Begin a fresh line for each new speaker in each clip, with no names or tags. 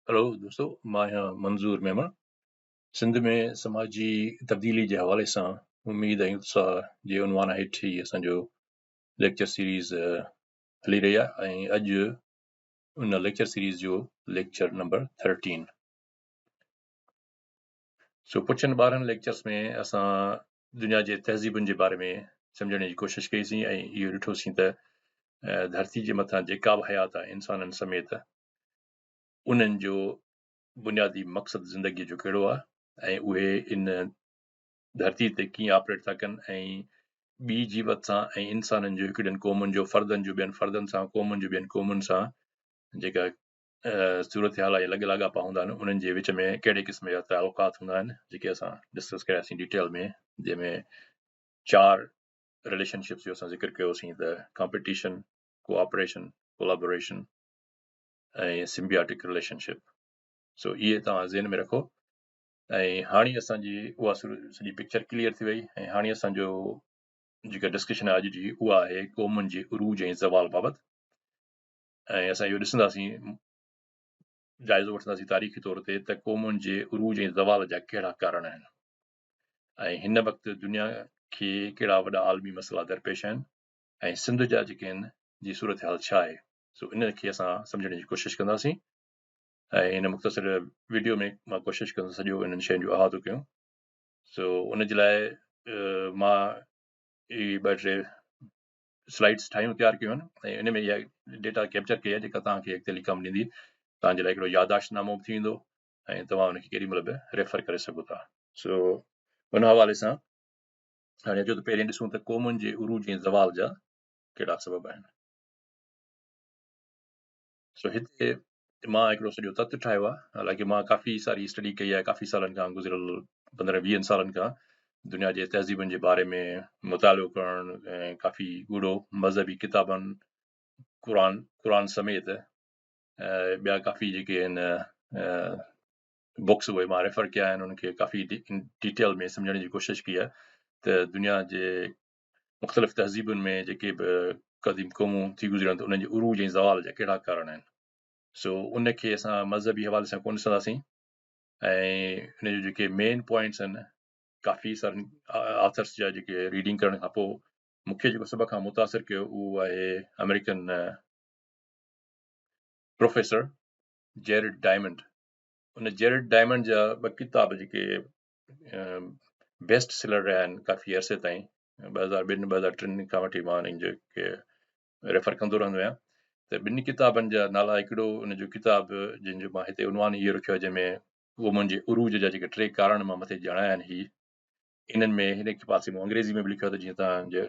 Hello दोस्तों, मां आहियां मंज़ूर मेमण। सिंध में समाजी तब्दीली जे हवाले सां उम्मीद ऐं उत्साह जे उनवान हेठि ही असांजो लेक्चर सीरीज़ हली रही आहे ऐं अॼु उन लेक्चर सीरीज़ जो लेक्चर नंबर 13। पुछनि ॿारहनि लेक्चर्स में असां दुनिया जे तहज़ीबुनि जे बारे में सम्झण जी कोशिशि कईसीं ऐं इहो ॾिठोसीं त धरती जे मथां जेका बि हयात आहे इंसाननि समेत उन्हनि जो बुनियादी मक़सदु ज़िंदगीअ जो कहिड़ो आहे ऐं उहे इन धरती ते कीअं ऑपरेट था कनि ऐं ॿी जीवत सां ऐं इंसाननि जो हिकिड़नि क़ौमुनि जो फ़र्दनि जो ॿियनि फ़र्दनि सां क़ौमुनि जो ॿियनि क़ौमुनि सां जेका सूरत हाल या लॻ लाॻापा हूंदा आहिनि उन्हनि जे विच में कहिड़े क़िस्म जा तालुकात हूंदा आहिनि जेके असां डिस्कस कयासीं डिटेल में, जंहिंमें 4 रिलेशनशिप्स जो असां ज़िक्र कयोसीं त कॉम्पिटिशन, कोऑपरेशन, कोलैबोरेशन ऐं सिम्बियोटिक रिलेशनशिप। इहे तव्हां ज़हन में रखो ऐं हाणे असांजी उहा सॼी पिक्चर क्लियर थी वई ऐं हाणे असांजो जेका डिस्कशन आहे अॼु जी उहा आहे क़ौमुनि जे उरूज ऐं ज़वाल बाबति। ऐं असां इहो ॾिसंदासीं, जाइज़ो वठंदासीं तारीख़ी तौर ते त क़ौमुनि जे उरूज ऐं ज़वाल जा कहिड़ा कारण आहिनि ऐं हिन वक़्तु दुनिया खे कहिड़ा वॾा आलमी मसइला दरपेश आहिनि ऐं सिंध जा जेके आहिनि जी सूरत हाल छा आहे। इन खे असां सम्झण जी कोशिशि कंदासीं ऐं इन मुख़्तसिर वीडियो में मां कोशिशि कंदुसि सॼो इन्हनि शयुनि जो अहातो कयूं। उन जे लाइ मां ॿ टे स्लाइड्स ठाहियूं तयारु कयूं आहिनि ऐं इन में इहा डेटा कैप्चर कई आहे जेका तव्हांखे अॻिते कमु ॾींदी। तव्हांजे लाइ हिकिड़ो यादाश्तनामो बि थी वेंदो ऐं तव्हां उनखे केॾी महिल बि रेफर करे सघो था। उन हवाले सां हाणे अचो त पहिरीं ॾिसूं त क़ौमुनि जे उरूज ऐं ज़वाल जा कहिड़ा सबब आहिनि। हिते मां हिकिड़ो सॼो तत्व ठाहियो आहे, हालांकि मां काफ़ी सारी स्टडी कई आहे, काफ़ी सालनि खां गुज़िरियल 15-20 सालनि खां दुनिया जे तहज़ीबुनि जे बारे में मुतालो करणु ऐं काफ़ी गूढ़ो मज़हबी किताबनि क़ुरान समेत ॿिया काफ़ी जेके आहिनि बुक्स उहे मां रेफर कया आहिनि, उनखे काफ़ी डिटेल में सम्झण जी कोशिशि कई आहे त दुनिया जे मुख़्तलिफ़ तहज़ीबुनि में जेके बि क़दीम क़ौमूं थी गुज़रियूं आहिनि त उन्हनि जे उरूज ऐं ज़वाल जा कहिड़ा कारण आहिनि। उनखे असां मज़हबी हवाले सां कोन ॾिसंदासीं ऐं हिन जो जेके मेन पॉइंट्स आहिनि काफ़ी सारनि ऑथर्स जा जेके रीडिंग करण खां पोइ मूंखे जेको सभ खां मुतासिर कयो उहो आहे अमेरिकन प्रोफेसर जेरिड डायमंड। उन जेरिड डायमंड जा 2 किताब जेके बेस्ट सेलर रहिया आहिनि काफ़ी अरसे ताईं, 2002-2003 खां वठी मां उन्हनि जेके रेफर कंदो रहंदो आहियां। त 2 किताबनि जा नाला, हिकिड़ो उनजो किताब जंहिंजो मां हिते उनवान इहो रखियो आहे जंहिंमें क़ौमुनि जे उरूज जा जेके 3 कारण मां मथे ॼाणाया आहिनि। इन्हनि में हिन पासे में अंग्रेज़ी में बि लिखियो आहे त जीअं तव्हांजे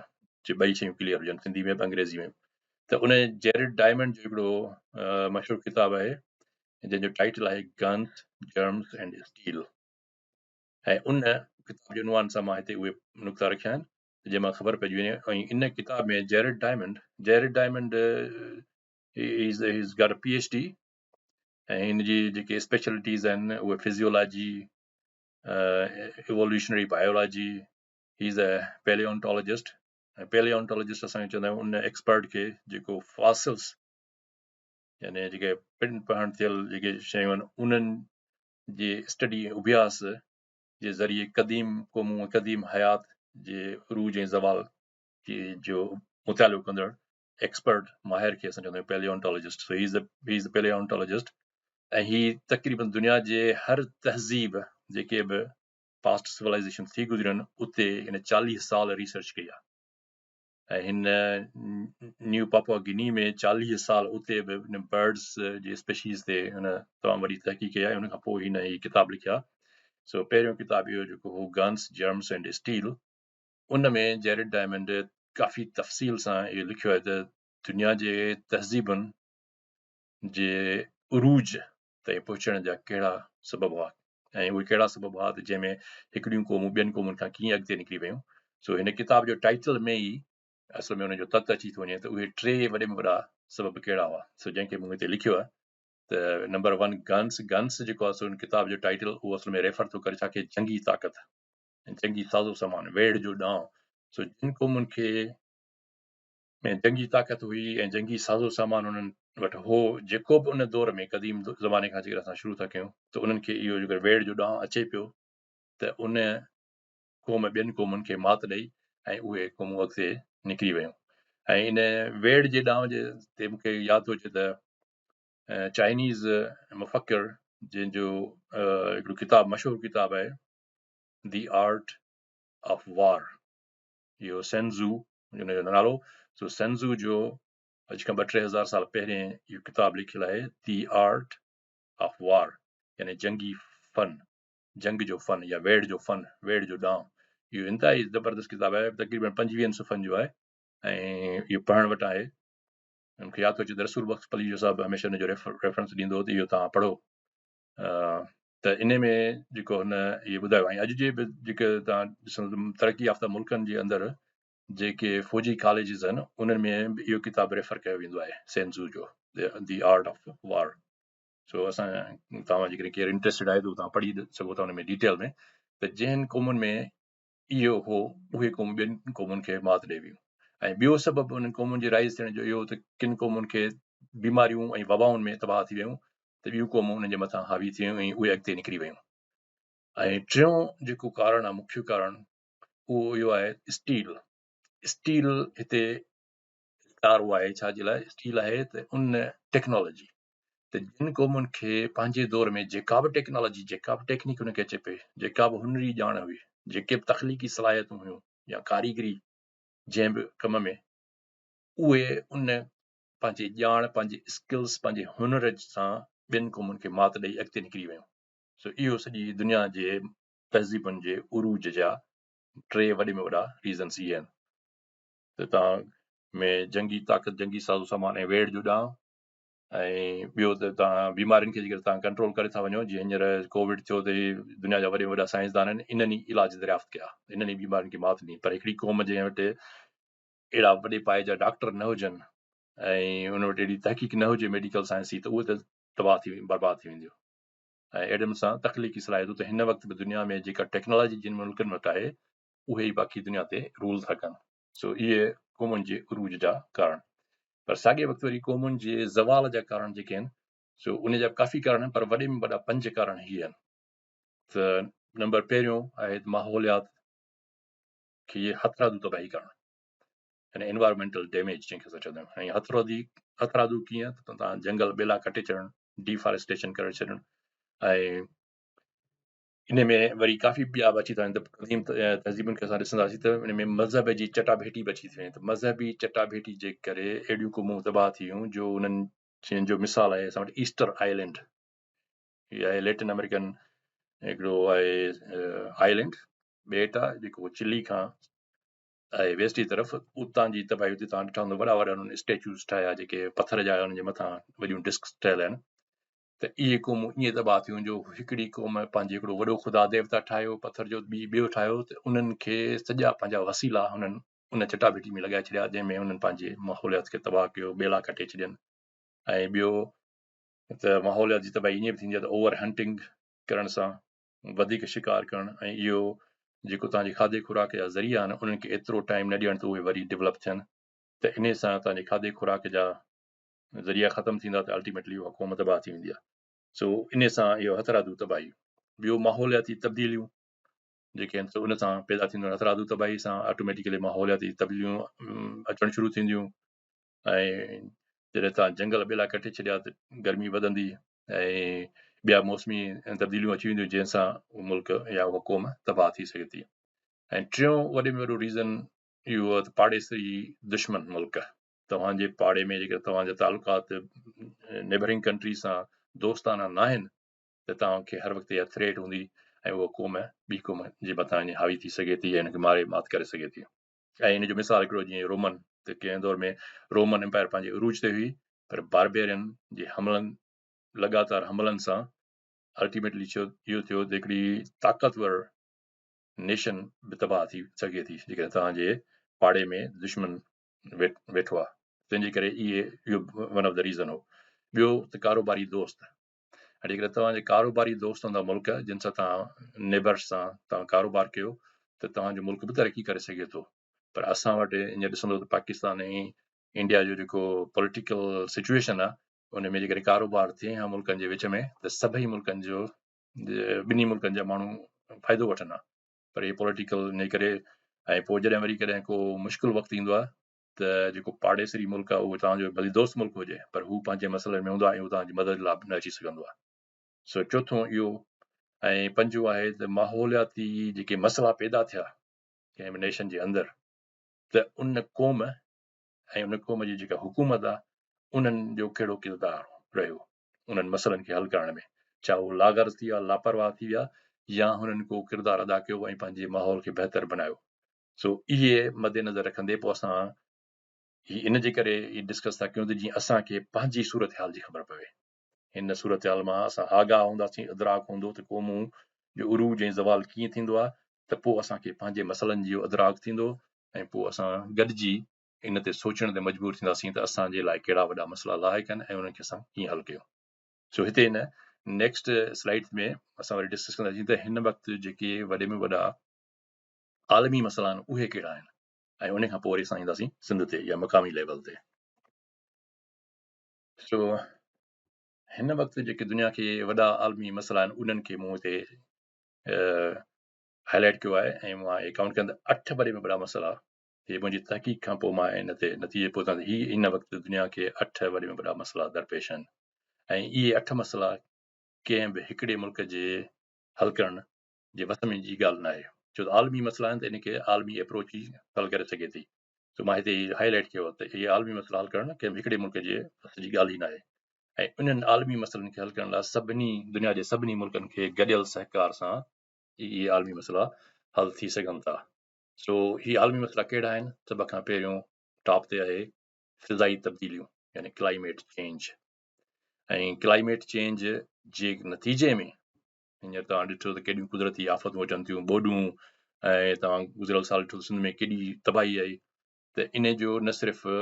2 शयूं क्लियर हुजनि, सिंधी में बि अंग्रेज़ी में। त उन जेरिड डायमंड जो हिकिड़ो मशहूरु किताबु आहे जंहिंजो टाइटल आहे गन्स, जर्म्स एंड स्टील। ऐं उन किताब जे उनवान सां मां हिते उहे नुक़्ता रखिया आहिनि जंहिं मां ख़बर पइजी वञे। ऐं इन किताब में जेरिड diamond he's got a PhD ऐं हिन जी जेके स्पेशलिटीज़ आहिनि उहे physiology, evolutionary biology, he is a palaeontologist. ऐं पैलियोंटोलॉजिस्ट असां चवंदा आहियूं उन एक्सपर्ट खे जेको फॉसिल्स यानी जेके पिण पहण थियल जेके शयूं आहिनि उन्हनि जे स्टडी अभ्यास जे ज़रिए क़दीम क़ौमूं क़दीम हयात जे उरूज ऐं ज़वाल जो मुतालो कंदड़ एक्सपर्ट माहिर खे असां चवंदा आहियूं पैलियोंटोलॉजिस्ट। ही इज़ अ पैलियोंटोलॉजिस्ट ऐं ही तक़रीबन दुनिया जे हर तहज़ीब जेके बि पास्ट सिविलाइज़ेशन थी गुज़रियूं आहिनि उते हिन 40 साल रिसर्च कई आहे। ऐं हिन न्यू पापुआ गिनी में 40 साल उते बि हिन बर्ड्स जे स्पेशीज़ ते हिन तमामु वॾी तहक़ीक़ कई आहे। उन खां पोइ हिन ही किताब लिखिया। पहिरियों किताब इहो जेको हो गन्स, जर्म्स एंड स्टील, उन में जेरिड डायमंड काफ़ी तफ़सील सां इहो लिखियो आहे त दुनिया जे तहज़ीबुनि जे उरूज ताईं पहुचण जा कहिड़ा सबब हुआ ऐं उहे कहिड़ा सबब हुआ त जंहिंमें हिकिड़ियूं क़ौमूं ॿियनि क़ौमुनि खां कीअं अॻिते निकिरी वियूं। हिन किताब जो टाइटल में ई असल में हुनजो तत्व अची थो वञे त उहे 3 वॾे में वॾा सबब कहिड़ा हुआ। जंहिंखे मूं हिते लिखियो आहे त नंबर 1 गन्स जेको आहे उन किताब जो टाइटल उहो असल में रेफर थो करे छाखे जंगी ताक़त ऐं जंगी साज़ो सामान, वेड़ जो ॾांहुं। जिन क़ौमुनि खे में जंगी ताक़त हुई ऐं जंगी साज़ो सामान उन्हनि बट हो जेको बि उन दौर में क़दीम ज़माने खां जेकर असां शुरू था कयूं त उन्हनि खे इहो जेकर वेड़ जो ॾांहुं अचे पियो त उन क़ौम ॿियनि क़ौमुनि खे मात ॾेई ऐं उहे क़ौमूं अॻिते निकिरी वियूं ऐं इन वेड़ जे ॾांहुं जे ते मूंखे यादि थो अचे त चाइनीज़ मुफ़क्किर जंहिंजो हिकिड़ो किताबु मशहूरु किताबु आहे दी आर्ट ऑफ वार, इहो सेंज़ू हुनजो नालो। सो सेंज़ू जो अॼु खां 2-3 हज़ार साल पहिरें इहो किताबु लिखियलु आहे दी आर्ट ऑफ वार, यानी जंगी फन, जंग जो फन या वेड़ जो फन, वेड़ जो ॾांहुं। इहो इंतिहाई ज़बरदस्त किताबु आहे, तक़रीबन 25 सुफ़नि जो आहे ऐं इहो पढ़ण वटि आहे। मूंखे यादि थो अचे त रसूल बख्श पली जो साहिबु हमेशह हुनजो रेफरेंस ॾींदो हो त इहो तव्हां पढ़ो। त इन में जेको हुन इहे ॿुधायो ऐं अॼु जे बि जेके तव्हां ॾिसंदो तरक़ी याफ़्ता मुल्कनि जे अंदरि जेके फ़ौजी कॉलेजिस आहिनि उन्हनि में बि इहो किताबु रेफर कयो वेंदो आहे सेंज़ू जो दी आर्ट ऑफ वार। सो असां तव्हां जेकॾहिं केरु इंट्रस्टेड आहे त तव्हां पढ़ी सघो था हुन में डिटेल में त जंहिं क़ौमुनि में इहो हो उहे क़ौमूं ॿियनि क़ौमुनि खे मात ॾेई वियूं ऐं ॿियो सबबु उन्हनि क़ौमुनि जे राइज़ थियण जो इहो त किन क़ौमुनि खे बीमारियूं ऐं वबाउनि में तबाह थी वियूं त ॿियूं क़ौमूं उन्हनि जे मथां हावी थी वियूं ऐं उहे अॻिते निकिरी वियूं। ऐं टियों जेको कारण आहे, मुख्य कारण, उहो इहो आहे स्टील। स्टील हिते तारो आहे छाजे लाइ? स्टील आहे त उन टेक्नोलॉजी त जिन क़ौमुनि खे पंहिंजे दौर में जेका बि टेक्नोलॉजी, जेका बि टेक्निक हुनखे अचे पई, जेका बि हुनरी ॼाण हुई, जेके बि तख़लीक़ी सलाहियतूं हुयूं या कारीगरी जंहिं बि कम में, उहे उन पंहिंजी ॼाण, पंहिंजे स्किल्स, पंहिंजे हुनर सां ॿियनि क़ौमुनि खे मात ॾेई अॻिते निकिरी वियूं। सो इहो सॼी दुनिया जे तहज़ीबुनि जे उरूज जा 3 वॾे में वॾा रीज़न्स इहे आहिनि त तव्हां में जंगी ताक़त, जंगी साज़ो सामान ऐं वेड़ जो ॾांहुं ऐं ॿियो त तव्हां बीमारियुनि खे जेकर तव्हां कंट्रोल करे था वञो, जीअं हींअर कोविड थियो त दुनिया जा वॾे में वॾा साइंसदान आहिनि, इन्हनि ई इलाज दरियाफ़्त कया, इन्हनि ई बीमारियुनि खे मात ॾिनी। पर हिकिड़ी क़ौम जंहिं वटि अहिड़ा वॾे पाए जा डॉक्टर न हुजनि ऐं उन वटि अहिड़ी तहक़ीक़ न हुजे मेडिकल साइंस जी, त उहे त तबाह थी बर्बाद थी वेंदियूं। ऐं एडम सां तख़लीक़ी सलाहियतूं त हिन वक़्तु बि दुनिया में जेका टेक्नोलॉजी जिन मुल्कनि वटि आहे उहे ई बाक़ी दुनिया ते रूल था कनि। सो इहे क़ौमुनि जे उरूज जा कारण। पर साॻिए वक़्तु वरी क़ौमुनि जे ज़वाल जा कारण जेके आहिनि सो उन जा काफ़ी कारण आहिनि, पर वॾे में वॾा 5 कारण इहे आहिनि। त नंबर पहिरियों आहे माहौलियात खे हथरादू तबाही करणु, यानी एनवायरमेंटल डैमेज जंहिंखे असां चवंदा आहियूं। ऐं हथरादू कीअं? त तव्हां जंगल ॿेला कटे छॾणु, डिफॉरेस्टेशन करे छॾणु ऐं इन में वरी काफ़ी ॿिया बि अची था वञनि। त क़दीम तहज़ीबुनि खे असां ॾिसंदासीं त इन में मज़हब जी चटाभेटी बि अची थी वञे। त मज़हबी चटाभेटी जे करे अहिड़ियूं क़ौमूं तबाह थी वियूं जो उन्हनि जंहिंजो मिसाल आहे असां वटि ईस्टर आइलैंड, हीअ आहे लैटिन अमेरिकन हिकिड़ो आहे आइलैंड, ॿेट आहे जेको चिली खां आहे वेस्ट जी तरफ़। उतां जी तबाही हुते तव्हां ॾिठा हूंदव, वॾा वॾा हुननि स्टैच्यूस ठाहिया जेके पथर जा हुनजे मथां वॾियूं डिस्क ठहियल आहिनि। त इहे क़ौमूं ईअं तबाह थियूं जो हिकिड़ी क़ौम पंहिंजो हिकिड़ो वॾो ख़ुदा देवता ठाहियो पथर जो, ॿियो ठाहियो, त उन्हनि खे सॼा पंहिंजा वसीला हुननि उन चटाभेटी में लॻाए छॾिया, जंहिंमें हुननि पंहिंजे माहौलियात खे तबाह कयो, ॿेला कटे छॾियनि। ऐं ॿियो त माहौलियात जी तबाही ईअं बि थींदी आहे त ओवर हंटिंग करण सां, वधीक शिकार करणु, ऐं इहो जेको तव्हांजे खाधे खुराक जा ज़रिया आहिनि उन्हनि खे एतिरो टाइम न ॾियणु त उहे वरी डेवलप थियनि। त इन सां तव्हांजे खाधे खुराक जा ज़रिया ख़तमु थींदा त अल्टीमेटली उहा क़ौम तबाह थी वेंदी आहे। सो इन सां इहो हथरादू तबाही। ॿियो माहौलियाती तब्दीलियूं जेके आहिनि सो उन सां पैदा थींदियूं। हथरादू तबाही सां ऑटोमेटिकली माहौलियाती तब्दीलियूं अचणु शुरू थींदियूं ऐं जॾहिं तव्हां जंगल ॿेला कटे छॾिया त गर्मी वधंदी ऐं ॿिया मौसमी तब्दीलियूं अची वेंदियूं जंहिंसां उहो मुल्क या उहा क़ौम तबाह थी सघे थी। ऐं टियों वॾे में वॾो रीज़न इहो आहे त पाड़ेसरी दुश्मन मुल्क, तव्हांजे पाड़े में जेके तव्हांजा तालुकात नेबरिंग कंट्री सां दोस्ताना न आहिनि त तव्हांखे हर वक़्तु इहा थ्रेट हूंदी ऐं उहा क़ौम ॿी क़ौम जे मथां हावी थी सघे थी ऐं हिनखे मारे मात करे सघे थी। ऐं इन जो मिसाल हिकिड़ो जीअं रोमन, त कंहिं दौर में रोमन एम्पायर पंहिंजे उरूज ते हुई, पर बारबेरियन जे हमलनि, लगातार हमलनि सां अल्टीमेटली इहो थियो त हिकिड़ी ताक़तवर नेशन बि तबाह थी सघे थी जेकॾहिं तव्हांजे पाड़े में दुश्मन वेठो आहे। तंहिंजे करे इहो वन ऑफ द रीज़न हो। ॿियो त कारोबारी दोस्त, ऐं जेकॾहिं तव्हांजे कारोबारी दोस्त हूंदा मुल्क जिन सां तव्हां नेबर्स सां तव्हां कारोबार कयो त तव्हांजो मुल्क बि तरक़ी करे सघे थो। पर असां वटि हीअं ॾिसंदो त पाकिस्तान ऐं इंडिया जो जेको पॉलिटिकल सिचुएशन आहे उन में जेकॾहिं कारोबार थिए हा मुल्कनि जे विच में त सभई मुल्कनि जो ॿिन्ही मुल्कनि जा माण्हू फ़ाइदो वठंदा। पर इहे पॉलिटिकल इन करे ऐं पोइ जॾहिं वरी कॾहिं को मुश्किल वक़्तु ईंदो आहे त जेको पाड़ेसरी मुल्क आहे उहो तव्हांजो भली दोस्त मुल्क हुजे पर हू पंहिंजे मसइलनि में हूंदो आहे ऐं उहो तव्हांजी मदद लाइ न अची सघंदो आहे। सो चोथों इहो ऐं पंजो आहे त माहौलियाती जेके मसइला पैदा थिया कंहिं बि नेशन जे अंदरि त उन क़ौम ऐं उन क़ौम जी जेका हुकूमत आहे उन्हनि जो कहिड़ो किरदारु रहियो उन्हनि मसइलनि खे हल करण में, चाहे उहो लाग़र्ज़ थी विया लापरवाह थी विया या हुननि को किरदारु अदा कयो ऐं पंहिंजे माहौल खे बहितर बनायो। सो इहे मद्देनज़र रखंदे पोइ असां इन जे करे इहे डिस्कस था कयूं त जीअं असांखे पंहिंजी सूरत हाल जी ख़बर पवे। हिन सूरत हाल मां असां आगाह हूंदासीं, अदराक हूंदो त क़ौमूं जो उरूज ऐं ज़वाल कीअं थींदो आहे त पोइ असांखे पंहिंजे मसइलनि जो अदराक थींदो ऐं पोइ असां गॾिजी इन ते सोचण ते मजबूर थींदासीं त असांजे लाइ कहिड़ा वॾा मसइला लाइक़ आहिनि ऐं उन्हनि खे असां कीअं हल कयूं। सो हिते हिन नेक्स्ट स्लाइड में असां वरी डिस्कस कंदासीं त हिन वक़्तु जेके वॾे में वॾा आलमी मसइला आहिनि उहे कहिड़ा आहिनि ऐं उन खां पोइ वरी असां ईंदासीं सिंध ते या मक़ामी लेवल ते। सो हिन वक़्तु जेके दुनिया खे वॾा आलमी मसइला आहिनि उन्हनि खे मूं हिते हाईलाइट कयो आहे ऐं मां काउंट कंदा 8 वॾे में वॾा मसइला हे मुंहिंजी तहक़ीक़ खां पोइ मां हिन ते नतीजे पहुता त हीअ हिन वक़्तु दुनिया खे 8 वॾे में वॾा मसइला दरपेश आहिनि ऐं इहे 8 मसइला कंहिं बि हिकिड़े मुल्क जे हल करण जे वस में जी ॻाल्हि न आहे, छो त आलमी मसइला आहिनि त इनखे आलमी अप्रोच ई हल करे सघे थी। सो मां हिते हाईलाइट कयो त इहे आलमी मसइला हल करण कंहिं हिकिड़े मुल्क जे वस जी ॻाल्हि ई न आहे ऐं उन्हनि आलमी मसइलनि खे हल करण लाइ सभिनी दुनिया जे सभिनी मुल्कनि खे गॾियल सहकार सां इहे आलमी मसइला हल थी सघनि था। सो ही आलमी मसइला कहिड़ा आहिनि? सभ खां पहिरियों टॉप ते आहे फिज़ाई तब्दीलियूं यानी क्लाइमेट चेंज ऐं क्लाइमेट चेंज जे नतीजे में हींअर तव्हां ॾिठो त केॾियूं कुदरती आफ़तूं अचनि थियूं, ॿोॾूं ऐं तव्हां गुज़िरियल साल ॾिठो सिंध में केॾी तबाही आई त इन जो न सिर्फ़ु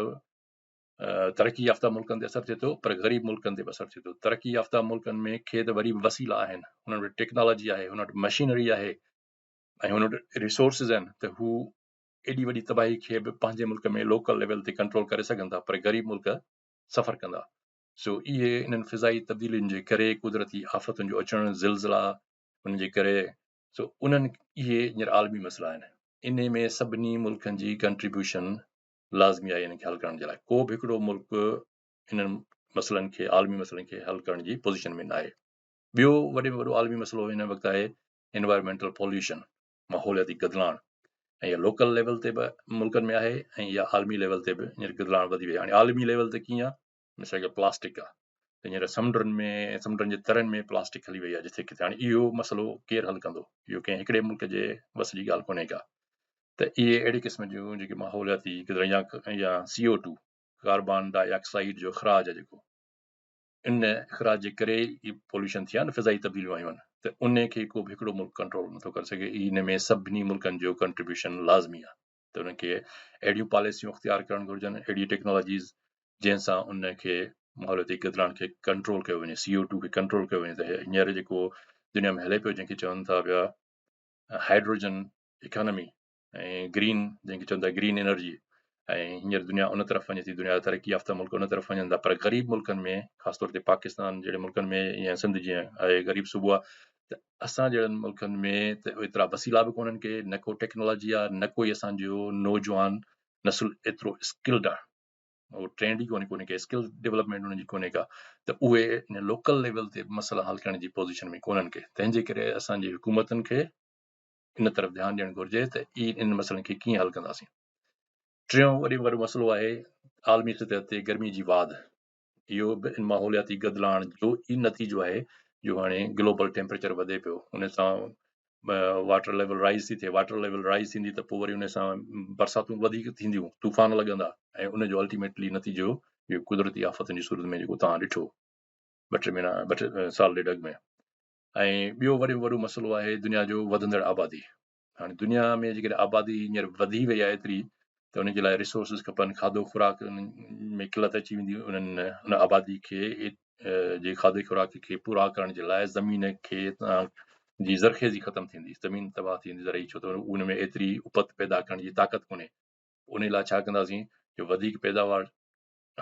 तरक़ी याफ़्ता मुल्कनि ते असरु थिए थो पर ग़रीब मुल्कनि ते बि असरु थिए थो। तरक़ी याफ़्ता मुल्कनि में खे त वरी बि वसीला आहिनि, हुन वटि टेक्नोलॉजी आहे, हुन वटि मशीनरी आहे ऐं हुन वटि रिसोर्सिस आहिनि त हू एॾी वॾी तबाही खे बि पंहिंजे मुल्क में लोकल लेवल ते कंट्रोल करे सघनि था, पर ग़रीब मुल्क सफ़र कंदा। सो इहे इन्हनि फिज़ाई तब्दीलियुनि जे करे कुदरती आफ़तुनि जो अचणु, ज़िलज़िला उन जे करे सो उन्हनि इहे हींअर आलमी मसइला आहिनि। इन में सभिनी मुल्कनि जी कंट्रीब्यूशन लाज़मी आहे इनखे हल करण जे लाइ। को बि हिकिड़ो मुल्क इन्हनि मसइलनि खे आलमी मसइलनि खे हल करण जी पोज़ीशन में न आहे। ॿियो वॾे में वॾो आलमी मसइलो हिन वक़्तु आहे एनवायरमेंटल पॉल्यूशन, माहौलियाती गदिलाण ऐं इहा लोकल लेवल ते बि मुल्कनि में आहे ऐं इहा आलमी लेवल ते बि हींअर गदिलाण वधी वई आहे। हाणे आलमी लेवल ते कीअं आहे, मिसाल के प्लास्टिक आहे त हींअर समुंडनि जे तरनि में प्लास्टिक हली वई आहे जिथे किथे। हाणे इहो मसइलो केरु हल कंदो? इहो कंहिं हिकिड़े मुल्क जे वस जी ॻाल्हि कोन्हे का। त इहे अहिड़े क़िस्म जूं जेके माहौलियाती या CO2 कार्बन डाइऑक्साइड जो ख़राज आहे जेको इन ख़राज जे करे ई पॉल्यूशन थिया न, फिज़ाई तब्दीलियूं आयूं आहिनि त उन खे को बि हिकिड़ो मुल्क कंट्रोल नथो करे सघे। इन में सभिनी मुल्कनि जो कंट्रीब्यूशन लाज़मी आहे त उनखे अहिड़ियूं पॉलिसियूं इख़्तियार करणु घुरिजनि, अहिड़ी टेक्नोलॉजीज़ जंहिंसां उनखे माहौलियाती गदिलाण खे कंट्रोल कयो वञे, CO2 खे कंट्रोल कयो वञे। त हींअर जेको दुनिया में हले पियो जंहिंखे चवनि था पिया हाइड्रोजन इकोनॉमी ऐं ग्रीन, जंहिंखे चवनि था ग्रीन एनर्जी, ऐं हींअर दुनिया उन तरफ़ वञे थी, दुनिया जा तरक़ी याफ़्ता मुल्क उन तरफ़ वञनि था, पर ग़रीब मुल्कनि में ख़ासि तौर ते पाकिस्तान जहिड़े मुल्कनि में या सिंध जीअं आहे ग़रीब सूबो आहे त असां जहिड़नि मुल्कनि में त एतिरा वसीला बि कोन्हनि के, न को टेक्नोलॉजी आहे, न कोई असांजो नौजवान नसुल एतिरो स्किल्ड आहे, उहो ट्रेंड ई कोन्हे के, स्किल डेवलपमेंट उन्हनि जी कोन्हे का, त उहे इन लोकल लेवल ते मसइला हल करण जी पोज़ीशन में कोन्हनि के। तंहिंजे करे असांजी हुकूमतुनि खे इन तरफ़ ध्यानु ॾियणु घुरिजे त इन मसइलनि खे कीअं हल कंदासीं। टियों वॾे में वॾो मसइलो आहे आलमी सतह ते गर्मी जी वाध। इहो बि माहौलियाती गदिलाण जो ई नतीजो आहे जो हाणे ग्लोबल टेम्परेचर वधे पियो, उन सां वाटर लेवल राइज़ थी थिए। वाटर लेवल राइज़ थींदी त पोइ वरी उन सां बरसातूं वधीक थींदियूं, तूफ़ान लॻंदा ऐं उनजो अल्टीमेटली नतीजो इहो कुदरती आफ़तुनि जी सूरत में जेको तव्हां ॾिठो 2-3 साल ॾेढ अॻु में। ऐं ॿियो वॾे में वॾो मसइलो आहे दुनिया जो वधंदड़ आबादी। हाणे दुनिया में जेकॾहिं आबादी हींअर वधी वई आहे एतिरी त उनजे लाइ रिसोर्सिस खपनि, खाधो खुराक में किलत अची वेंदी उन्हनि उन आबादी खे जे खाधे खुराक खे पूरा करण जे लाइ ज़मीन खे जी ज़रख़ेज़ी ख़तमु थींदी, ज़मीन तबाह थींदी ज़रई, छो त उन में एतिरी उपत पैदा करण जी ताक़त कोन्हे। उन लाइ छा कंदासीं जो वधीक पैदावार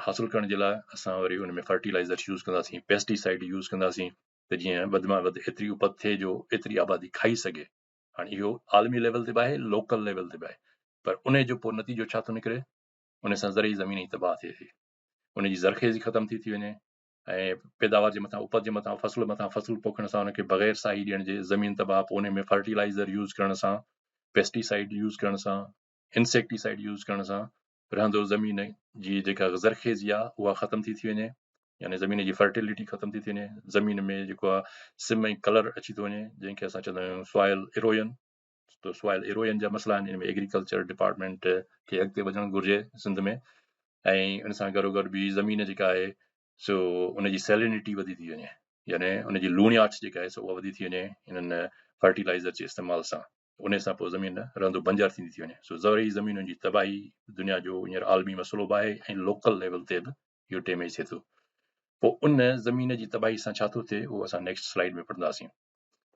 हासिल करण जे लाइ असां वरी उन में फर्टिलाइज़र यूज़ कंदासीं, पेस्टिसाइड यूज़ कंदासीं त जीअं वधि में वधि एतिरी उपत थिए जो एतिरी आबादी खाई सघे। हाणे इहो आलमी लेवल ते बि आहे, लोकल लेवल ते बि आहे, पर उन जो पोइ नतीजो छा थो निकिरे, उन सां ज़रई ज़मीन ई तबाह थिए थी, उन जी ज़रख़ेज़ी ख़तम थी वञे ऐं पैदावार जे मथां, उपज जे मथां, फ़सुलु पोखण सां उनखे बग़ैर साई ॾियण जे ज़मीन तबाह, पोइ उन में फर्टिलाइज़र यूज़ करण सां, पेस्टिसाइड यूज़ करण सां, इंसेक्टिसाइड यूज़ करण सां रहंदो ज़मीन जी जेका ज़रख़ेज़ी आहे उहा ख़तम थी वञे, यानी ज़मीन जी फर्टिलिटी ख़तम थी वञे, ज़मीन में जेको आहे सिम ऐं कलर अची थो वञे, जंहिंखे असां चवंदा आहियूं सॉइल इरोजन। त सॉइल इरोजन जा मसइला आहिनि, हिन में एग्रीकल्चर डिपार्टमेंट खे अॻिते वधणु घुरिजे सिंध में, ऐं उन सां गॾो गॾु बि ज़मीन जेका आहे सो उनजी सैलिनिटी वधी थी वञे, यानी उनजी लूणियाट जेका आहे सो उहा वधी थी वञे इन्हनि फर्टिलाइज़र जे इस्तेमाल सां, उन सां पोइ ज़मीन रहंदो बंजर थींदी थी वञे। सो ज़रूरी ज़मीनुनि जी तबाही दुनिया जो हींअर आलमी मसइलो बि आहे ऐं लोकल लेवल ते बि इहो डैमेज थिए थो। पोइ उन ज़मीन जी तबाही सां छा थो थिए उहो असां नेक्स्ट स्लाइड में पढ़ंदासीं।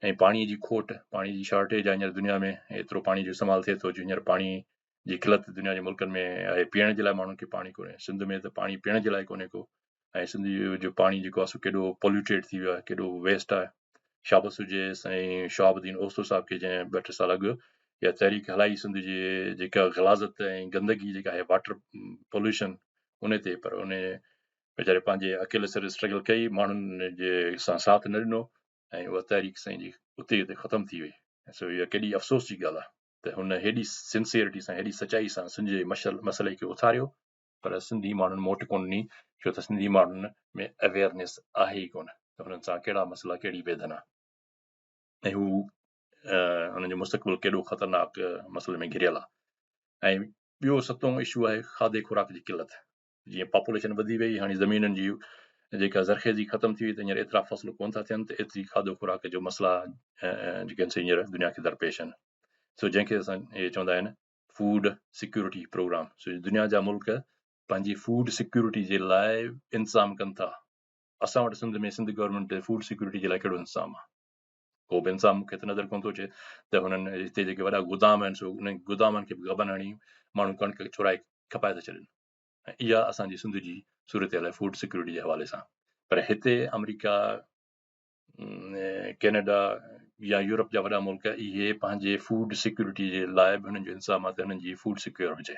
ऐं पाणीअ जी खोट, पाणी जी शॉर्टेज आहे हींअर दुनिया में, एतिरो पाणी जो इस्तेमालु थिए थो जो हींअर पाणी जी किलत दुनिया जे मुल्कनि में आहे, पीअण जे लाइ माण्हुनि खे पाणी कोन्हे, सिंध में त पाणी पीअण जे लाइ कोन्हे को, ऐं सिंध जो पाणी जेको आहे सो केॾो पॉल्यूटेड थी वियो आहे, केॾो वेस्ट आहे। शाबस हुजे साईं शहाबुद्दीन ओस्तो साहिब खे जंहिं 2-3 साल अॻु इहा तहरीक हलाई सिंध जे जेका ग़लाज़त ऐं गंदगी जेका आहे वाटर पॉल्यूशन उन ते, पर उन वीचारे पंहिंजे अकेले सिर स्ट्रगल कई, माण्हुनि जे सां साथ न ॾिनो ऐं उहा तहरीक साईं जी उते ख़तम थी वई। सो इहा केॾी अफ़सोस जी ॻाल्हि आहे त हुन हेॾी सिंसियरिटी सां, हेॾी सचाई सां सिंध जे मसइले खे उथारियो, पर सिंधी माण्हुनि मोट कोन ॾिनी, छो त सिंधी माण्हुनि में अवेयरनेस आहे ई कोन त हुननि सां कहिड़ा मसइला, कहिड़ी वेदना, ऐं हू हुननि जो मुस्तक़बिल केॾो ख़तरनाक मसइले में घिरियल आहे। ऐं ॿियो 7 इशू आहे खाधे खुराक जी किलत। जीअं पॉपुलेशन वधी वई, हाणे ज़मीननि जी जेका ज़रख़ेज़ी ख़तम थी वई त हींअर एतिरा फ़सुल कोन था थियनि त एतिरी खाधो खुराक जो मसइला जेके आहिनि हींअर दुनिया खे दरपेश आहिनि। सो जंहिंखे असां इहे चवंदा आहिनि फूड सिक्योरिटी प्रोग्राम। सो दुनिया जा मुल्क पंहिंजी फूड सिक्योरिटी जे लाइ इंतज़ाम कनि था। असां वटि सिंध में, सिंध गवर्नमेंट फूड सिक्योरिटी जे लाइ कहिड़ो इंतज़ाम आहे? को बि इंतज़ाम मूंखे त नज़र कोन थो अचे त हुननि हिते जेके वॾा गुदाम आहिनि सो उन गुदामनि खे बि गबन हणी माण्हू कणिक चुराए खपाए था छॾनि, ऐं इहा असांजी सिंध जी सूरत हाल आहे फूड सिक्योरिटी जे हवाले सां। पर हिते अमेरिका, कैनेडा या यूरोप जा वॾा मुल्क इहे पंहिंजे फूड सिक्योरिटी जे लाइ बि हुननि जो इंतज़ाम आहे त हुननि जी फूड सिक्योर हुजे,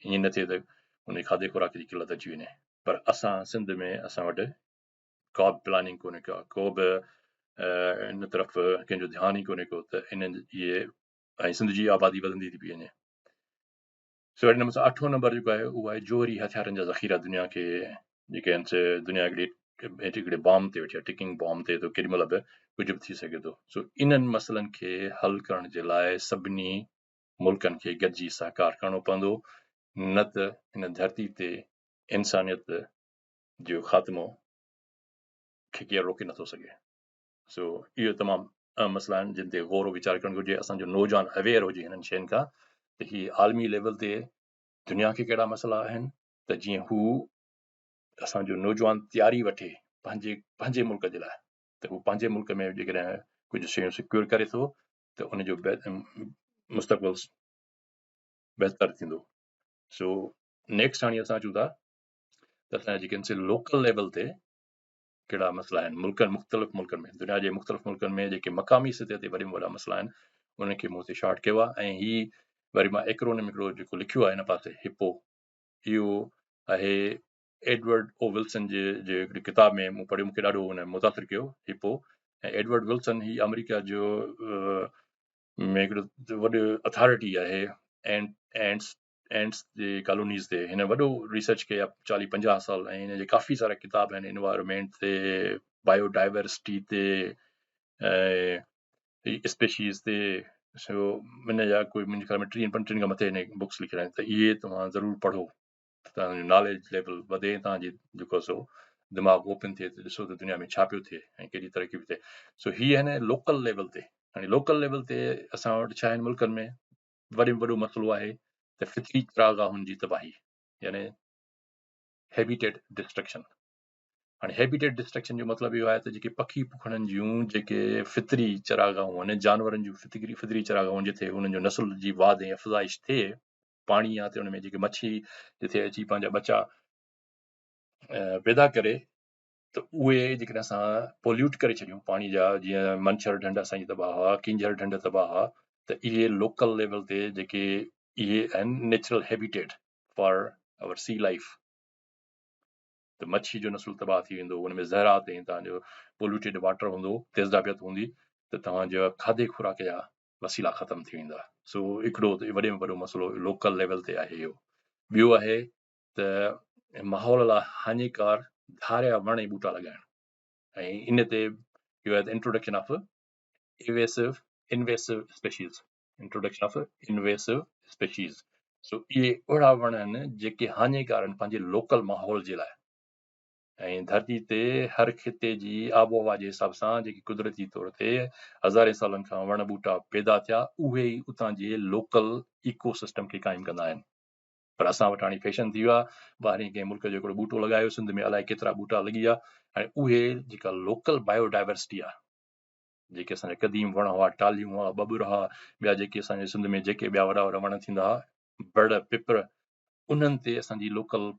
ईअं न थिए त हुन खाधे खुराक जी किलत अची वञे। पर असां सिंध में असां वटि का बि प्लानिंग कोन्हे का, को बि इन तरफ़ कंहिंजो ध्यानु ई कोन्हे को त इन्हनि इहे ऐं सिंध जी आबादी वधंदी थी पई वञे। सो अहिड़े नमूने सां 8 नंबर जेको आहे उहो आहे जोहरी हथियारनि जा ज़ख़ीरा दुनिया खे जेके आहिनि से दुनिया हिकिड़े बॉम्ब ते वेठी आहे, टिकिंग बॉम्ब ते, त केॾी महिल बि कुझु बि थी सघे थो। सो इन्हनि मसइलनि खे हल करण जे लाइ सभिनी मुल्कनि खे गॾिजी सहकार करणो पवंदो, न त हिन धरती ते इंसानियत जो ख़ात्मो खे केरु रोके नथो सघे। सो इहो तमामु अहम मसइला आहिनि जिन ते गौर वीचार करणु घुरिजे, असांजो नौजवान अवेयर हुजे हिननि शयुनि खां त हीअ आलमी लेवल ते दुनिया खे कहिड़ा मसइला आहिनि, त जीअं हू असांजो नौजवान तयारी वठे पंहिंजे मुल्क जे लाइ, त हू पंहिंजे मुल्क में जेकॾहिं कुझु शयूं सिक्योर करे थो त उनजो मुस्तक़बिल बहितर थींदो। सो नेक्स्ट हाणे असां अचूं था त असांजा जेके आहिनि से लोकल लेवल ते कहिड़ा मसइला आहिनि मुख़्तलिफ़ मुल्कनि में, दुनिया जे मुख़्तलिफ़ मुल्कनि में जेके मक़ामी सतह ते वॾे में वॾा मसइला आहिनि उनखे मूं ते शॉर्ट कयो आहे। ऐं हीअ वरी मां एक्रोनिम हिकिड़ो जेको लिखियो आहे हिन पासे हिपो, इहो आहे एडवर्ड ओ विल्सन जे हिकिड़ी किताब में मूं पढ़ियो, मूंखे ॾाढो हुन मुतासिर कयो हिपो। ऐं एडवर्ड विल्सन ही अमेरिका जो में हिकिड़ो वॾो अथॉरिटी आहे एंड्स जे कॉलोनीज़ ते, हिन वॾो रिसर्च कया 40-50 साल, ऐं हिन जे काफ़ी सारा किताब आहिनि इन्वायरमेंट ते, बायोडाइवर्सिटी ते, स्पेशीज़ ते। सो हिन जा कोई मुंहिंजे ख़्याल में 30-35 खां मथे हिन बुक्स लिखियल आहिनि, त इहे तव्हां ज़रूरु पढ़ो, तव्हांजो नॉलेज लेवल वधे, तव्हांजी जेको सो दिमाग़ ओपन थिए त ॾिसो त दुनिया में छा पियो थिए ऐं केॾी तरक़ी पई थिए। सो हीअ आहे न लोकल लेवल ते। हाणे लोकल लेवल ते असां वटि छा आहिनि मुल्कनि में वॾे में वॾो मसइलो आहे त फितरी चरागाहुनि जी तबाही, यानी हैबिटेट डिस्ट्रक्शन। हाणे हैबिटेट डिस्ट्रक्शन जो मतिलबु इहो आहे त जेके पखी पुखणनि जूं जेके फितरी चरागाहूं आहिनि, जानवरनि जूं फितरी चरागाहूं जिथे हुननि जो नसुल जी वाध ऐं अफ़ज़ाइश थिए, पाणी आहे त हुन में जेके मच्छी जिथे अची पंहिंजा बचा पैदा करे त उहे जेकॾहिं असां पोल्यूट करे छॾियूं पाणी जा, जीअं मंछर ढंढ असांजी तबाह हुआ, किंजर ढंढ तबाह हुआ, त इहे लोकल लेवल ते जेके इहे आहिनि natural habitat for our sea life, त मच्छी जो नस्ल तबाह थी वेंदो, हुन में ज़हरात ऐं तव्हांजो पोल्यूटेड वाटर हूंदो, तेज़दाबियत हूंदी, त तव्हांजा खाधे खुराक जा वसीला ख़तम थी वेंदा। सो हिकिड़ो वॾे में वॾो मसइलो लोकल लेवल ते आहे इहो। ॿियो आहे त माहौल लाइ हानिकार धारिया वण ऐं ॿूटा लॻाइण, ऐं इन ते इहो आहे introduction of invasive species, introduction of invasive species. सो इहे अहिड़ा वण आहिनि जेके हानिकार आहिनि पंहिंजे लोकल माहौल जे लाइ, ऐं धरती ते हर खिते जी आबोहवा जे हिसाब सां जेकी कुदरती तौर ते हज़ारे सालनि खां वण ॿूटा पैदा थिया, उहे ई उतां जे लोकल इको सिस्टम खे क़ाइमु कंदा आहिनि। पर असां वटि हाणे फैशन थी वियो आहे, ॿाहिरीं कंहिं मुल्क जो हिकिड़ो ॿूटो लॻायो, सिंध में अलाए केतिरा ॿूटा लॻी विया, ऐं उहे जेका लोकल बायोडाइवर्सिटी आहे, जेके असांजा क़दीम वण हुआ, टालियूं हुआ, बबुर हुआ, ॿिया जेके असांजे सिंध में जेके ॿिया वॾा वॾा वण थींदा हुआ, बड़ पिपर, उन्हनि ते असांजी लोकल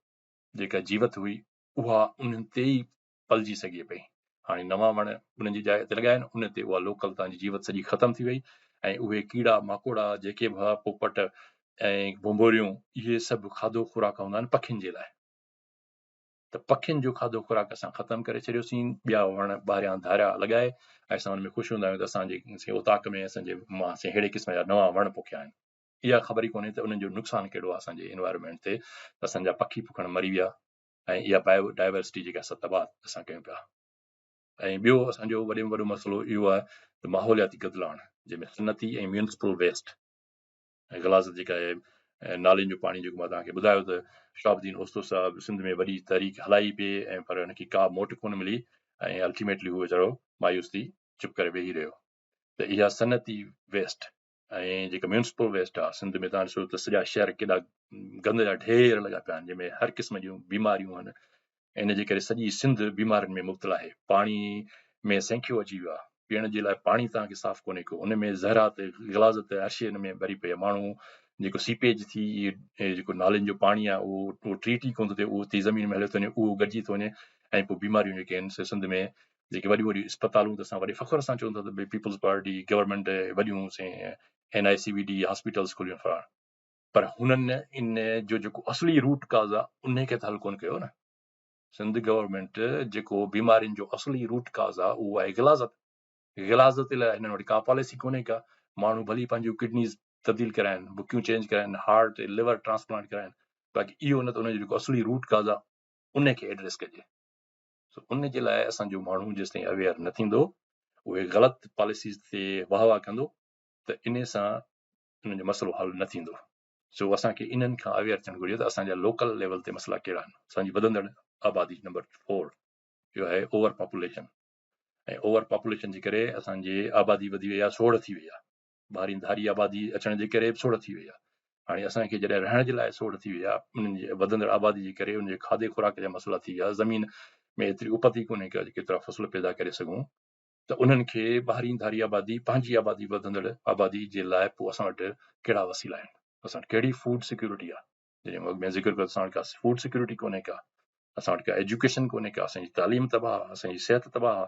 जेका जीवत हुई उहा उन्हनि ते ई पलिजी सघे पई। हाणे नवां वण उन्हनि जी जाइ ते लॻाया आहिनि, उन ते उहा लोकल तव्हांजी जीवत सॼी ख़तम थी वई, ऐं उहे कीड़ा मकोड़ा जेके बि हुआ, पोपट ऐं भुंभुरियूं, इहे सभु खाधो खुराक हूंदा आहिनि पखियुनि जे लाइ, त पखियुनि जो खाधो खुराक असां ख़तमु करे छॾियोसीं, ॿिया वण ॿाहिरियां धारिया लॻाए, ऐं असां हुन में ख़ुशि हूंदा आहियूं त असांजे उताक में असांजे मां अहिड़े क़िस्म जा नवां वण पोखिया आहिनि। इहा ख़बर ई कोन्हे त उन्हनि जो नुक़सानु कहिड़ो आहे असांजे इन्वायरमेंट ते, असांजा पखी फुकण मरी विया, ऐं इहा बायोडाइवर्सिटी जेका असां तबाह असां कयूं पिया। ऐं ॿियो असांजो वॾे में वॾो मसइलो इहो आहे त माहौलियाती बदिलाव, जंहिंमें सनती ऐं म्यूनिसिपल वेस्ट ऐं ग़लाज़त जेका आहे, नालियुनि जो पाणी जेको मां तव्हांखे ॿुधायो त शहाबुद्दीन ओस्तो साहिब सिंध में वॾी तहरीक हलाई पई, ऐं पर हुनखे का मोट कोन मिली, ऐं अल्टीमेटली उहो वीचारो मायूस थी चुप करे वेही रहियो। त इहा सनती वेस्ट ऐं जेका म्यूनिसिपल वेस्ट आहे, सिंध में तव्हां ॾिसो त सॼा शहर केॾा गंद जा ढेर लॻा पिया आहिनि, जंहिंमें हर क़िस्म जूं बीमारियूं आहिनि। इन जे करे सॼी सिंध बीमारियुनि में मुब्तला आहे। पाणी में सैंखियो अची वियो आहे, पीअण जे लाइ पाणी तव्हांखे साफ़ कोन्हे को, उन में ज़हरात ग़लाज़त हर शइ में भरी पई आहे। माण्हू जेको सीपेज थी, जेको नालियुनि जो पाणी आहे, उहो ट्रीट ई कोन थो थिए, उहो थी ज़मीन में हलियो थो वञे, उहो गॾिजी थो वञे, ऐं पोइ बीमारियूं जेके आहिनि से सिंध में जेके वॾियूं वॾियूं अस्पतालूं, त असां वॾे फ़ख्र सां चऊं था त भई पीपल्स पार्टी गवर्नमेंट वॾियूं NICVD हॉस्पिटल्स खोलियूं फरार, पर हुननि इन जो जेको असली रूट काज़ आहे उन खे त हल कोन कयो न। सिंध गवर्नमेंट जेको बीमारियुनि जो असली रूट काज़ आहे उहो आहे ग़िलाज़त। ग़िलाज़त लाइ हिननि वटि का पॉलिसी कोन्हे का। माण्हू भली पंहिंजूं किडनीज़ तब्दील कराइनि, बुकियूं चेंज कराइनि, हार्ट लिवर ट्रांसप्लांट कराइनि, बाक़ी इहो न त उनजो जेको असली रूट काज़ आहे उन खे एड्रेस कजे। सो उन जे लाइ असांजो माण्हू जेसि ताईं अवेयर न थींदो, उहे ग़लति पॉलिसीज़ ते वाह वाह कंदो, त इन सां उन्हनि जो मसइलो हल न थींदो। सो असांखे इन्हनि खां अवेयर थियणु घुरिजे त असांजा लोकल लेवल ते मसइला कहिड़ा आहिनि। असांजी वधंदड़ आबादी नंबर 4 इहो आहे ओवर पॉपुलेशन, ऐं ओवर पॉपुलेशन जे करे असांजी आबादी वधी वई आहे, सोढ़ थी वई आहे। ॿाहिरीं धारी आबादी अचण जे करे सोढ़ थी वई आहे। हाणे असांखे जॾहिं रहण जे लाइ सोढ़ थी वई आहे, उन्हनि जे वधंदड़ आबादी जे करे उनजे खाधे खुराक जा मसइला थी विया, ज़मीन में एतिरी उपति कोन्हे का केतिरा फसल पैदा करे सघूं, त उन्हनि खे ॿाहिरीं धारी आबादी, पंहिंजी आबादी वधंदड़ आबादी जे लाइ पोइ असां वटि कहिड़ा वसीला आहिनि, असां वटि कहिड़ी फूड सिक्योरिटी आहे। जॾहिं अॻु में ज़िक्र कयो असां वटि का फूड सिक्योरिटी कोन्हे का, असां वटि का एजुकेशन कोन्हे का, असांजी तालीम तबाह आहे, असांजी सिहत तबाह आहे,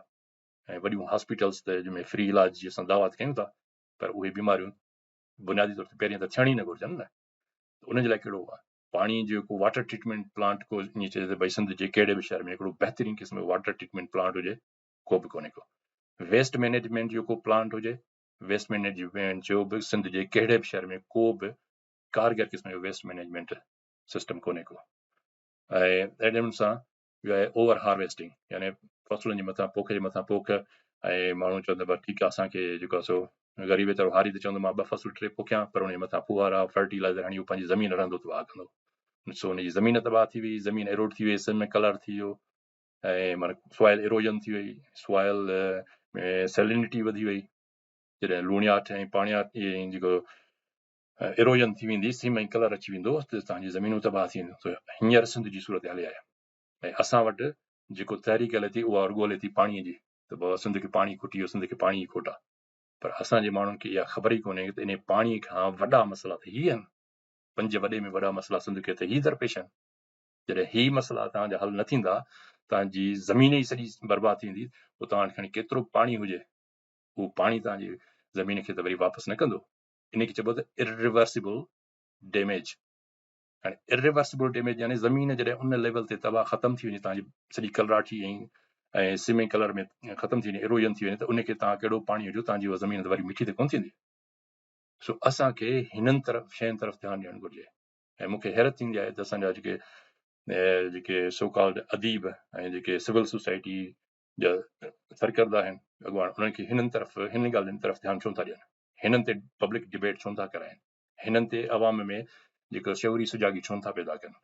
ऐं वॾियूं हॉस्पिटल्स त जंहिंमें फ्री इलाज जी असां दावा कयूं था, पर उहे बीमारियूं बुनियादी तौर ते पहिरीं त थियण ई न घुरिजनि न। उनजे लाइ कहिड़ो आहे पाणी जेको वाटर ट्रीटमेंट प्लांट को ईअं चए त भई सिंध जे कहिड़े बि शहर में हिकिड़ो बहितरीन क़िस्म जो वाटर ट्रीटमेंट प्लांट हुजे, को बि कोन्हे को। वेस्ट मैनेजमेंट जो को प्लांट हुजे, वेस्ट मैनेजमेंट जो बि सिंध जे कहिड़े बि शहर में को बि कारगर क़िस्म जो वेस्ट मैनेजमेंट सिस्टम कोन्हे को। ऐं अहिड़े सां जो आहे ओवर हार्वेस्टिंग, यानी फसलुनि जे मथां पोख जे मथां पोख, ऐं माण्हू चवंदा बसि ठीकु आहे असांखे जेको आहे सो ग़रीब वेचारो हारी त चवंदो मां 2 फसलूं 3 पोखियां, पर उन जे मथां फुआरा फर्टिलाइज़र हणी पंहिंजी ज़मीन रहंदो तबाह कंदो। ॾिसो हुनजी ज़मीन तबाह थी वई, ज़मीन एरोड थी वई, सिम में कलर थी वियो, ऐं माना सॉइल इरोजन थी वई, सॉइल में सैलिनिटी वधी वई। जॾहिं लूणियाट ऐं पाणियाट इहे जेको इरोजन थी वेंदी, सिम ऐं कलर अची वेंदो, त तव्हांजी ज़मीनूं तबाह थी वेंदियूं। त हींअर सिंध जी सूरत हाल आहे, ऐं असां वटि जेको तहरीक हले थी उहा ॻोल्हे थी पाणीअ जी, त बाबा सिंध खे पाणी खुटी वियो, सिंध खे पाणी जी खोट आहे। पर असांजे माण्हुनि खे इहा ख़बर ई कोन्हे त इन पाणीअ खां वॾा मसइला त ही आहिनि। 5 वॾे में वॾा मसइला सिंध खे त ही दरपेश आहिनि। जॾहिं ही मसइला तव्हांजा हल न थींदा, तव्हांजी ज़मीन ई सॼी बर्बाद थींदी, पोइ तव्हां वटि खणी केतिरो बि पाणी हुजे, उहो पाणी तव्हांजी ज़मीन खे त वरी वापसि न कंदो। इन खे चइबो त इरिवर्सिबल डैमेज। हाणे इरिवर्सिबल डैमेज यानी ज़मीन जॾहिं उन लेवल ते तबाह ख़तमु थी वञे, तव्हांजी सॼी कलराठी ऐं सीमेंट कलर में ख़तमु थी वञे, इरोजन थी वञे, त उनखे तव्हां कहिड़ो पाणी विझो, तव्हांजी उहा ज़मीन त वरी मिठी त कोन थींदी। सो असांखे हिननि शयुनि तरफ़ ध्यानु ॾियणु घुरिजे। ऐं मूंखे हैरत थींदी आहे त असांजा जेके सो कॉल्ड अदीब ऐं जेके सिविल सोसाइटी जा सरकरदा आहिनि अॻुवान, उन्हनि खे हिन ॻाल्हियुनि तरफ़ ध्यानु छो था ॾियनि, हिननि ते पब्लिक डिबेट छो था कराइनि, हिननि ते अवाम में जेको शौरी सुजागी छो था पैदा कनि।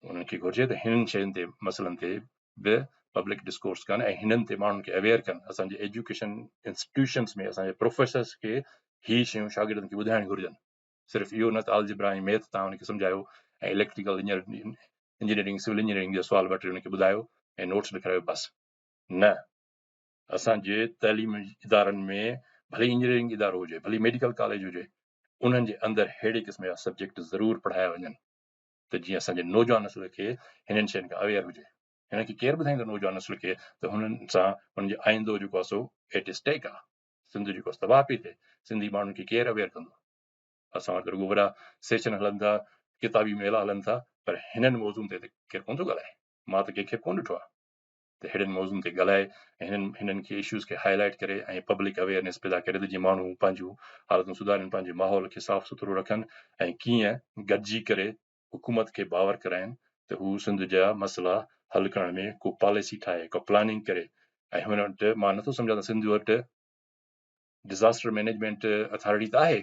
उन्हनि खे घुरिजे त हिननि शयुनि ते मसइलनि ते बि पब्लिक डिस्कोर्स कनि ऐं हिननि ते माण्हुनि खे अवेयर कनि। असांजे एजुकेशन इंस्टीट्यूशन्स में असांजे प्रोफेसर्स खे ही शयूं शागिर्दनि खे ॿुधाइणु घुरिजनि। सिर्फ़ु इहो न त अलजिब्रा ऐं मैथ तव्हां हुनखे सम्झायो ऐं इलेक्ट्रिकल इंजीनियरिंग सिविल इंजीनियरिंग जा सुवाल वठी हुनखे ॿुधायो ऐं नोट्स लिखायो, बसि न। असांजे तइलीमी इदारनि में भले इंजीनियरिंग इदारो हुजे, भले मेडिकल कॉलेज हुजे, उन्हनि जे अंदरि अहिड़े क़िस्म जा सब्जेक्ट ज़रूरु पढ़ाया वञनि त जीअं असांजे नौजवान नस्ल खे हिननि शयुनि खां अवेयर हुजे। हिनखे केरु ॿुधाईंदो नौजवान नस्ल खे त हुननि सां हुनजो आईंदो जेको आहे सो एट स्टेक आहे। सिंध जेको आहे तबाह पई थिए, सिंधी माण्हुनि खे केरु अवेयर कंदो? असां वटि रुॻो वॾा सेशन हलनि था, किताबी मेला हलनि था, पर हिननि मौज़ूअनि ते केरु कोन थो ॻाल्हाए। मां त कंहिंखे कोन ॾिठो आहे त अहिड़नि मौज़ूअनि ते ॻाल्हाए ऐं हिननि खे इश्यूज़ खे हाईलाइट करे ऐं पब्लिक अवेयरनेस पैदा करे त जीअं माण्हू पंहिंजूं हालतूं सुधारनि, पंहिंजे माहौल खे साफ़ सुथरो रखनि ऐं कीअं गॾिजी करे हुकूमत खे बावर कराइनि त हू सिंध जा मसइला हल करण में को पॉलिसी ठाहे, को प्लानिंग करे। ऐं हुन वटि मां नथो सम्झां त सिंध वटि डिज़ास्टर मैनेजमेंट अथॉरिटी त आहे,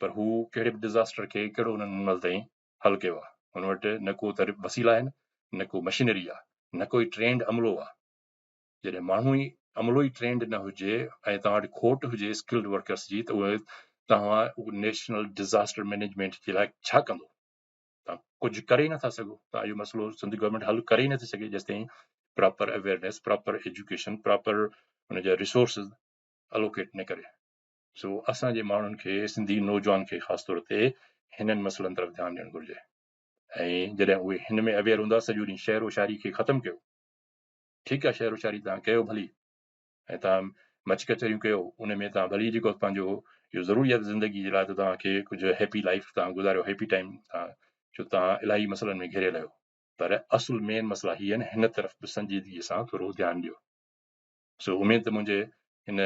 पर हू कहिड़े बि डिज़ास्टर खे कहिड़ो हुननि महिल ताईं हल कयो आहे? हुन वटि न को त वसीला आहिनि, न को मशीनरी आहे, न कोई ट्रेंड अमलो आहे। जॾहिं माण्हू ई अमलो ई ट्रेंड न हुजे ऐं तव्हां वटि खोट हुजे स्किल्ड वर्कर्स जी, त उहे तव्हां नेशनल डिज़ास्टर मैनेजमेंट जे लाइ छा कंदो? तव्हां कुझु करे ई नथा सघो। तव्हां इहो मसइलो सिंध गवर्नमेंट हल करे ई नथी सघे जेसिताईं proper awareness, proper education, proper हुनजा रिसोर्सिस अलोकेट न करे। सो असांजे माण्हुनि खे, सिंधी नौजवान खे ख़ासि तौर ते हिननि मसइलनि तरफ़ ध्यानु ॾियणु घुरिजे। ऐं जॾहिं उहे हिन में अवेयर हूंदा, सॼो ॾींहुं शहर व शायरी खे ख़तमु कयो। ठीकु आहे, शहर व शायरी तव्हां कयो भली, ऐं तव्हां मच कचरियूं कयो, उन में तव्हां भली जेको पंहिंजो इहो ज़रूरी आहे ज़िंदगी जे लाइ त तव्हांखे कुझु हैप्पी लाइफ तव्हां गुज़ारियो, हैप्पी टाइम तव्हां, छो तव्हां इलाही मसइलनि में घिरियल आहियो। पर असुल मेन मसइला हीअ आहिनि, हिन तरफ़ बि संजीदगीअ सां थोरो ध्यानु ॾियो। सो उमेद त मुंहिंजे हिन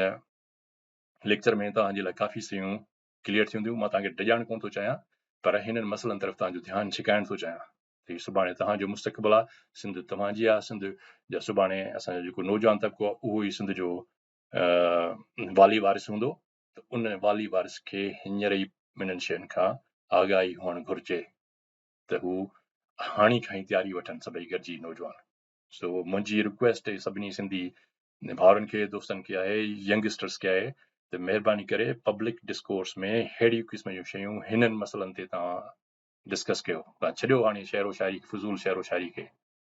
लेक्चर में तव्हांजे लाइ काफ़ी शयूं क्लियर थी हूंदियूं। मां तव्हांखे डिॼाइणु कोन थो चाहियां, पर हिननि मसइलनि तरफ़ तव्हांजो ध्यानु छिकाइणु थो चाहियां त सुभाणे तव्हांजो मुस्तक़बिल आहे, सिंध तव्हांजी आहे। सिंध जा सुभाणे असांजो जेको नौजवान तबिको आहे उहो ई सिंध जो वाली वारिस हूंदो। त उन वाली वारिस खे हींअर ई हिननि शयुनि खां आगाही हुअणु घुरिजे त हू हाणे खां ई तयारी वठनि सभई गॾिजी नौजवान। सो मुंहिंजी रिक्वेस्ट सभिनी सिंधी भाउरनि खे, दोस्तनि खे आहे, यंगस्टर्स खे आहे त महिरबानी करे पब्लिक डिस्कोर्स में अहिड़ी क़िस्म जूं शयूं हिननि मसइलनि ते तव्हां डिस्कस कयो। तव्हां छॾियो हाणे शहरो शायरी, फज़ूल शहरो शायरी खे।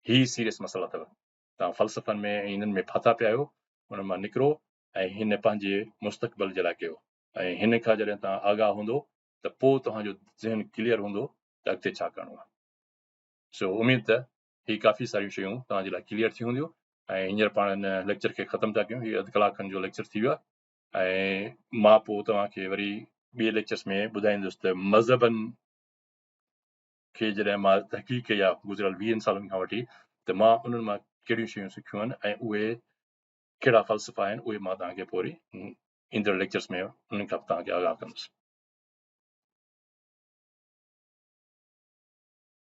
ही सीरियस मसइला अथव। तव्हां फ़लसफ़नि में ऐं हिननि में फाथा पिया आहियो, हुन मां निकिरो ऐं हिन पंहिंजे मुस्तक़बिल जे लाइ कयो। ऐं हिन खां जॾहिं तव्हां आगाह हूंदो त पोइ तव्हांजो ज़हन क्लियर हूंदो त अॻिते छा करिणो आहे। सो उमेद त ही काफ़ी सारियूं शयूं तव्हांजे लाइ क्लियर थी हूंदियूं। ऐं हींअर पाण हिन लेक्चर खे ख़तमु था कयूं। हीअ अधु कलाक खनि जो लेक्चर थी वियो आहे ऐं मां पोइ तव्हांखे वरी ॿिए लेक्चर्स में ॿुधाईंदुसि त मज़हबनि खे जॾहिं मां तहक़ीक़ कई आहे गुज़िरियल 20 सालनि खां वठी, त मां उन्हनि मां कहिड़ियूं शयूं सिखियूं आहिनि ऐं उहे कहिड़ा फ़लसफ़ा आहिनि, उहे मां तव्हांखे पोइ वरी ईंदड़ लेक्चर्स में उन्हनि खां तव्हांखे आगाह कंदुसि।